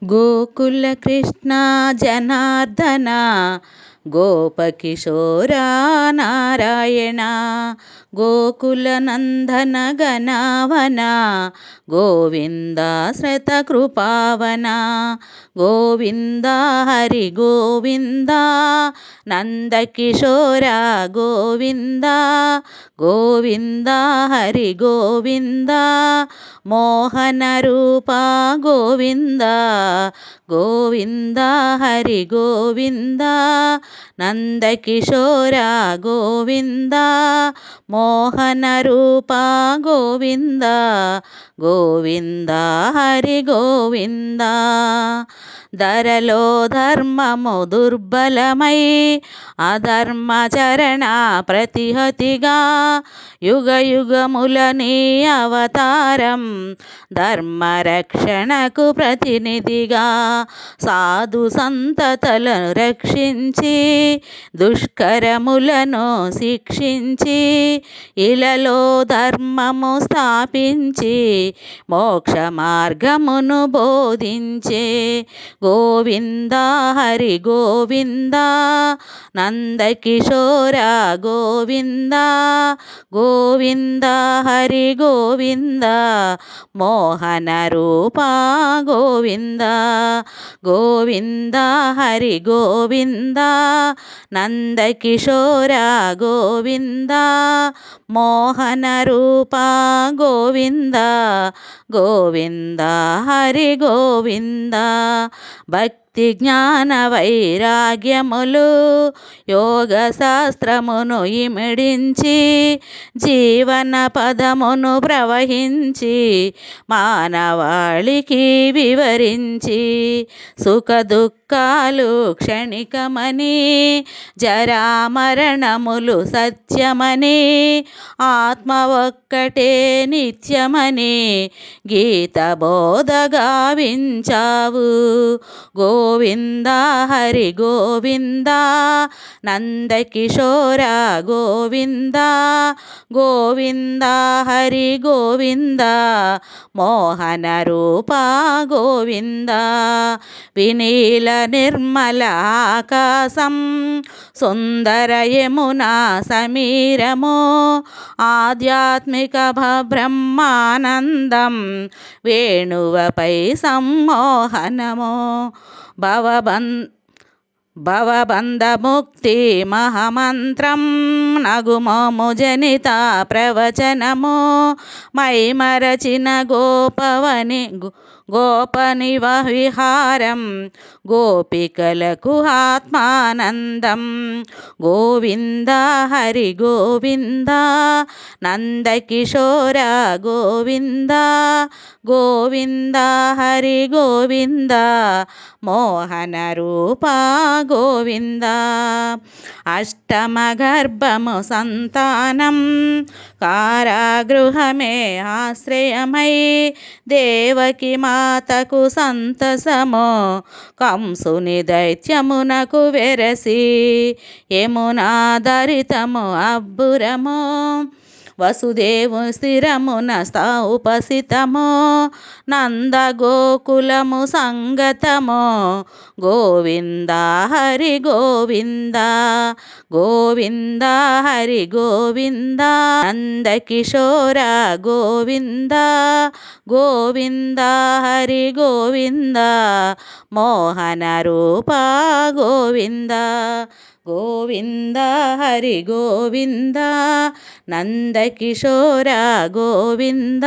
గోకుల కృష్ణ జనార్దన గోపకిశోరా నారాయణ గోకుల నందన గణవన గోవింద శ్రతకృపావన గోవింద హరి గోవింద నందకిశోర గోవింద గోవింద హరి గోవింద మోహన రూప గోవింద గోవింద హరి గోవింద నందకిశోర గోవింద మోహన రూప గోవింద గోవింద హరి గోవింద ధరలో ధర్మము దుర్బలమై అధర్మచరణ ప్రతిహతిగా యుగ యుగముల నీ అవతారం ధర్మరక్షణకు ప్రతినిధిగా సాధు సంతతలను రక్షించి దుష్కరములను శిక్షించి ఇలలో ధర్మము స్థాపించి మోక్ష మార్గమును బోధించే గోవింద హరి గోవింద నందకిశోర గోవింద గోవింద హరి గోవింద మోహన రూప గోవింద గోవింద హరి గోవింద నందకిశోర గోవింద మోహన రూప గోవింద గోవింద హరి గోవింద భక్తి జ్ఞాన వైరాగ్యములు యోగ శాస్త్రమును ఇమిడించి జీవన పదమును ప్రవహించి మానవాళికి వివరించి సుఖ దుఃఖాలు క్షణికమని జరామరణములు సత్యమని ఆత్మ ఒక్కటే నిత్యమని గీత బోధ గావించావు గోవింద హరి గోవింద నందకిశోర గోవింద గోవింద హరి గోవింద మోహన రూప గోవింద వినీల నిర్మల ఆకాశం సుందర యమునా సమీరము ఆధ్యాత్మిక బ్రహ్మానందం వేణువపై సమ్మోహనము భవబంధముక్తి మహామంత్రం నగుమోము జనిత ప్రవచనము మైమరచిన గోపని విహారం గోపికలకు ఆత్మానందం గోవింద హరి గోవింద నందకిశోర గోవింద గోవింద హరి గోవింద మోహన రూప గోవింద అష్టమ గర్భము సంతానం కారాగృహమే ఆశ్రయమై దేవకి మాతకు సంతసము కంసుని దైత్యమునకు వెరసి యమునాధరితము అబ్బురము వసుదేవు స్థిరమున ఉపసితము నంద గోకులము సంగతము గోవింద హరి గోవింద గోవింద హరి గోవింద నందకిశోర గోవింద గోవింద హరి గోవింద మోహన రూప గోవింద గోవింద హరి గోవింద నందకిశోర గోవింద